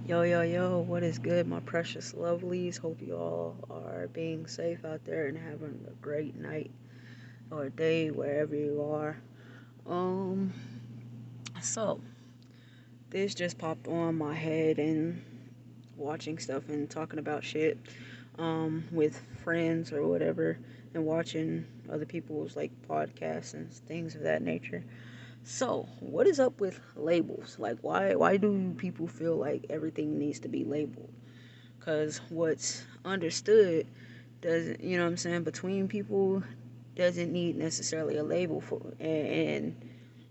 Yo, yo, yo, what is good, my precious lovelies? Hope you all are being safe out there and having a great night or day wherever you are. Um, so this just popped on my head and watching stuff and talking about shit, with friends or whatever and watching other people's like podcasts and things of that nature. So, what is up with labels? Like, why do people feel like everything needs to be labeled? Because what's understood doesn't, you know what I'm saying, between people doesn't need necessarily a label for, and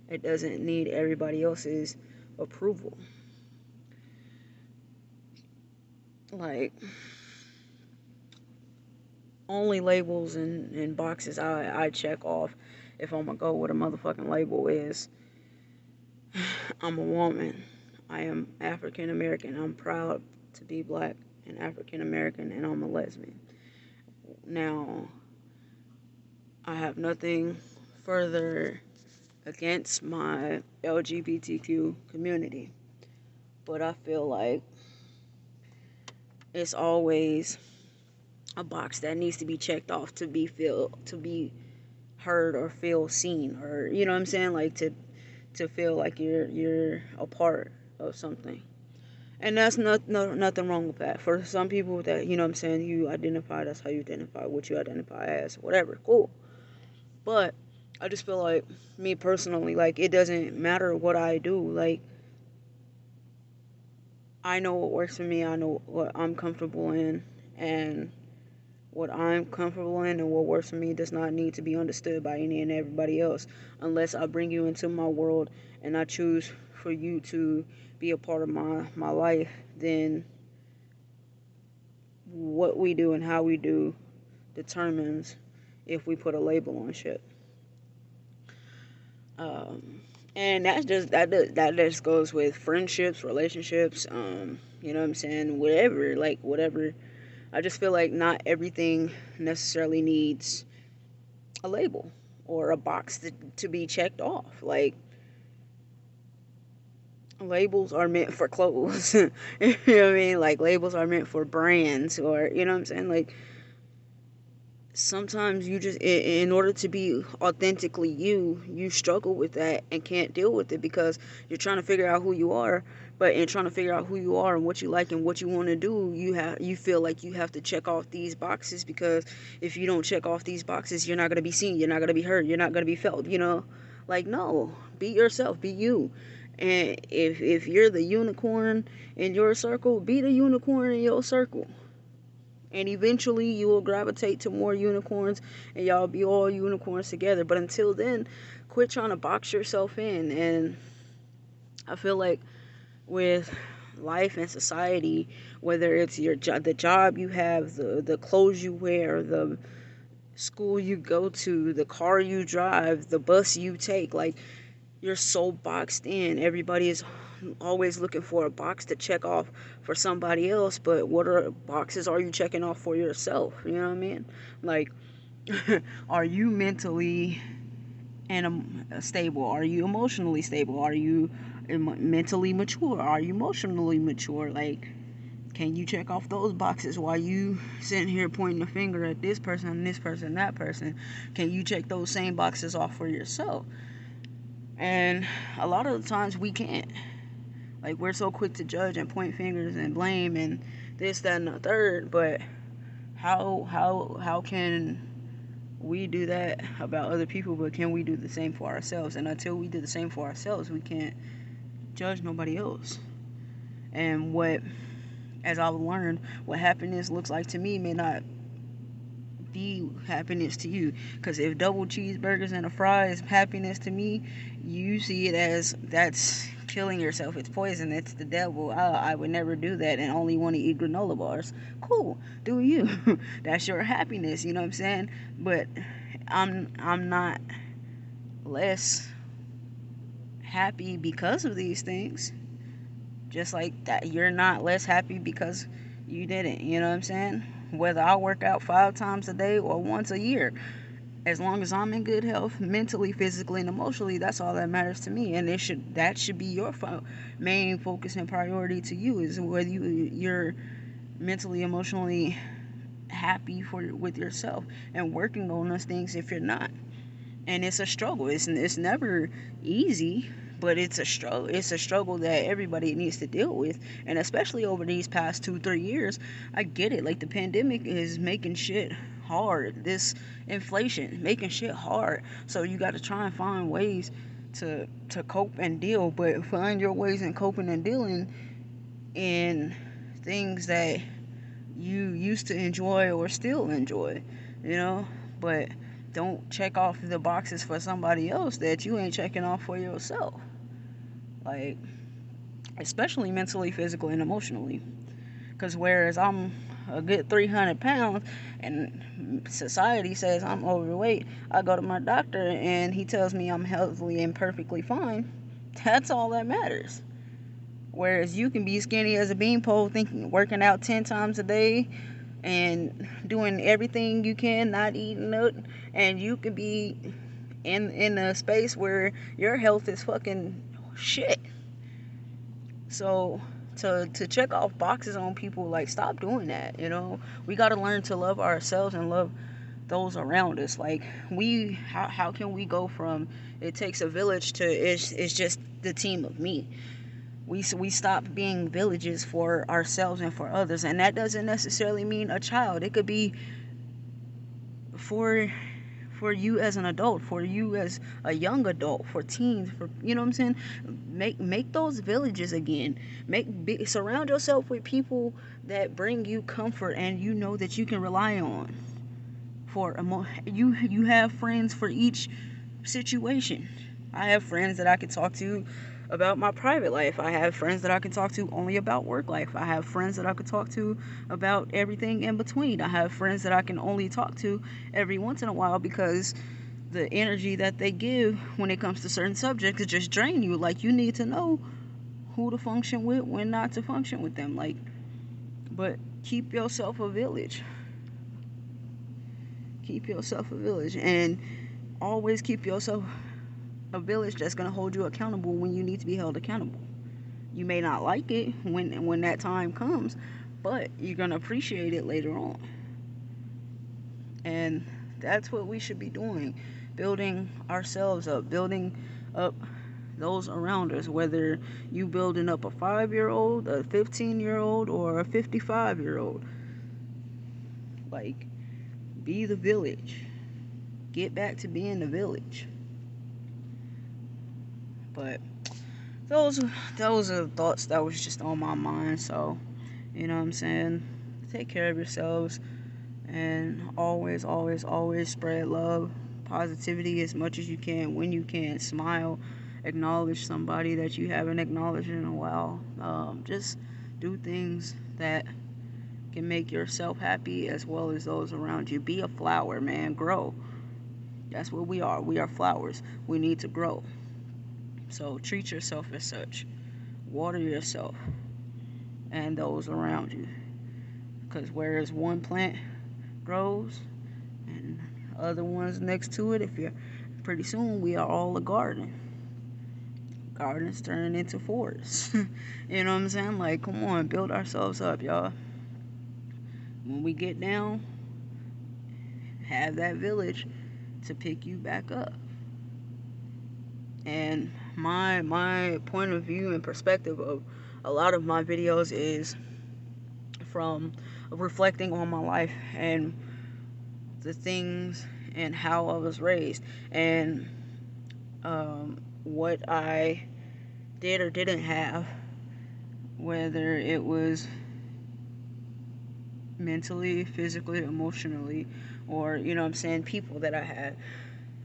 it doesn't need everybody else's approval. Like, only labels and boxes I check off if I'm gonna go with a motherfucking label is I'm a woman. I am African American. I'm proud to be black and African American, and I'm a lesbian. Now, I have nothing further against my LGBTQ community, but I feel like it's always a box that needs to be checked off to be heard or feel seen, or you know what I'm saying, like to feel like you're a part of something. And that's nothing wrong with that. For some people that, you know what I'm saying, you identify, that's how you identify, what you identify as, whatever, cool. But I just feel like, me personally, like, it doesn't matter what I do. Like, I know what works for me. I know what I'm comfortable in, and what I'm comfortable in and what works for me does not need to be understood by any and everybody else, unless I bring you into my world and I choose for you to be a part of my life. Then what we do and how we do determines if we put a label on shit. Um, and that just goes with friendships, relationships. You know what I'm saying? Whatever, like whatever. I just feel like not everything necessarily needs a label or a box to be checked off. Like, labels are meant for clothes. You know what I mean? Like, labels are meant for brands, or you know what I'm saying? Like, sometimes you just, in order to be authentically you struggle with that and can't deal with it because you're trying to figure out who you are. But in trying to figure out who you are and what you like and what you want to do, you feel like you have to check off these boxes, because if you don't check off these boxes, you're not going to be seen, you're not going to be heard, you're not going to be felt, you know. Like, no, be yourself, be you. And if you're the unicorn in your circle, be the unicorn in your circle, and eventually you will gravitate to more unicorns and y'all be all unicorns together. But until then, quit trying to box yourself in. And I feel like with life and society, whether it's your job, the job you have, the clothes you wear, the school you go to, the car you drive, the bus you take, like, you're so boxed in. Everybody is always looking for a box to check off for somebody else, but what are boxes are you checking off for yourself? You know what I mean? Like, are you mentally and stable? Are you emotionally stable? Are you mentally mature? Are you emotionally mature? Like, can you check off those boxes while you sitting here pointing a finger at this person and this person, that person? Can you check those same boxes off for yourself? And a lot of the times we can't. Like, we're so quick to judge and point fingers and blame and this, that, and the third. But how can we do that about other people? But can we do the same for ourselves? And until we do the same for ourselves, we can't judge nobody else. And what, as I've learned, what happiness looks like to me may not be happiness to you. Because if double cheeseburgers and a fry is happiness to me, you see it as that's killing yourself. It's poison. It's the devil. I would never do that and only want to eat granola bars. Cool, do you? That's your happiness. You know what I'm saying? But I'm not less happy because of these things. Just like that, you're not less happy because you didn't. You know what I'm saying? Whether I work out 5 times a day or once a year, As long as I'm in good health, mentally, physically, and emotionally, that's all that matters to me. And that should be your main focus and priority to you, is whether you're mentally, emotionally happy with yourself, and working on those things if you're not. And it's a struggle. It's never easy, but it's a struggle. It's a struggle that everybody needs to deal with, and especially over these past 2-3 years. I get it. Like, the pandemic is making shit hard. This inflation making shit hard. So you got to try and find ways to cope and deal, but find your ways in coping and dealing in things that you used to enjoy or still enjoy, you know. But don't check off the boxes for somebody else that you ain't checking off for yourself. Like, especially mentally, physically, and emotionally. Because whereas I'm a good 300 pounds and society says I'm overweight, I go to my doctor and he tells me I'm healthily and perfectly fine. That's all that matters. Whereas you can be skinny as a beanpole, thinking working out 10 times a day and doing everything you can, not eating it, and you could be in a space where your health is fucking shit. So to check off boxes on people, like, stop doing that, you know. We got to learn to love ourselves and love those around us. Like, how can we go from it takes a village to it's just the team of me? We stop being villages for ourselves and for others, and that doesn't necessarily mean a child. It could be for you as an adult, for you as a young adult, for teens, for, you know what I'm saying. Make those villages again. Surround yourself with people that bring you comfort and you know that you can rely on. You have friends for each situation. I have friends that I can talk to about my private life. I have friends that I can talk to only about work life. I have friends that I can talk to about everything in between. I have friends that I can only talk to every once in a while, because the energy that they give when it comes to certain subjects just drain you. Like, you need to know who to function with, when not to function with them. Like, but keep yourself a village. Keep yourself a village, and always keep yourself a village that's going to hold you accountable when you need to be held accountable. You may not like it when that time comes, but you're going to appreciate it later on. And that's what we should be doing. Building ourselves up, building up those around us, whether you building up a 5-year-old, a 15-year-old, or a 55-year-old. Like, be the village. Get back to being the village. But those are thoughts that was just on my mind. So, you know what I'm saying, take care of yourselves, and always, always, always spread love, positivity as much as you can, when you can. Smile, acknowledge somebody that you haven't acknowledged in a while. Just do things that can make yourself happy as well as those around you. Be a flower, man. Grow. That's what we are. We are flowers. We need to grow. So treat yourself as such. Water yourself and those around you. Because whereas one plant grows and other ones next to it, pretty soon we are all a garden. Gardens turning into forests. You know what I'm saying? Like, come on, build ourselves up, y'all. When we get down, have that village to pick you back up. And my point of view and perspective of a lot of my videos is from reflecting on my life and the things and how I was raised, and what I did or didn't have, whether it was mentally, physically, emotionally, or, you know what I'm saying, people that I had.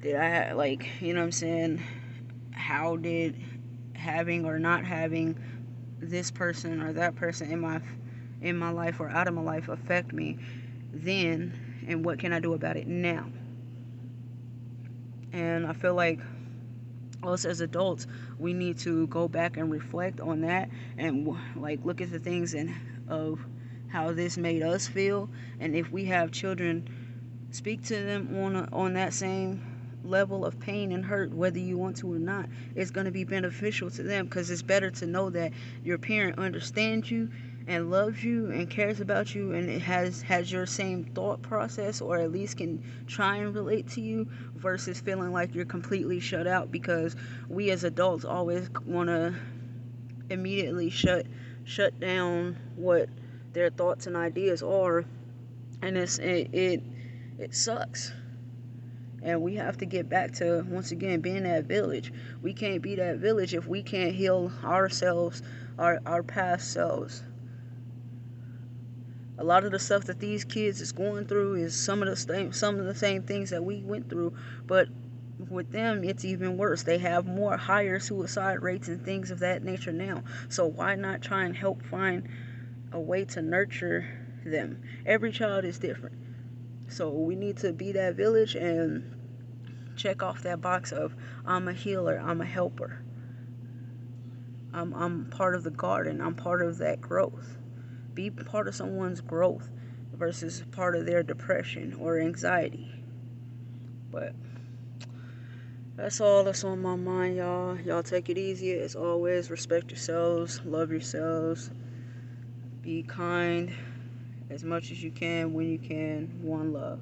Did I have, like, you know what I'm saying, how did having or not having this person or that person in my life or out of my life affect me then, and what can I do about it now? And I feel like us as adults, we need to go back and reflect on that, and like look at the things and of how this made us feel. And if we have children Speak to them on that same level of pain and hurt, whether you want to or not. It's going to be beneficial to them, because it's better to know that your parent understands you and loves you and cares about you, and it has your same thought process, or at least can try and relate to you, versus feeling like you're completely shut out, because we as adults always want to immediately shut down what their thoughts and ideas are, and it sucks. And we have to get back to, once again, being that village. We can't be that village if we can't heal ourselves, our past selves. A lot of the stuff that these kids is going through is some of the same things that we went through, but with them it's even worse. They have more higher suicide rates and things of that nature now. So why not try and help find a way to nurture them? Every child is different. So we need to be that village and check off that box of, I'm a healer, I'm a helper, I'm part of the garden, I'm part of that growth. Be part of someone's growth versus part of their depression or anxiety. But that's all that's on my mind, y'all. Y'all take it easy as always. Respect yourselves, love yourselves, be kind as much as you can when you can. One love.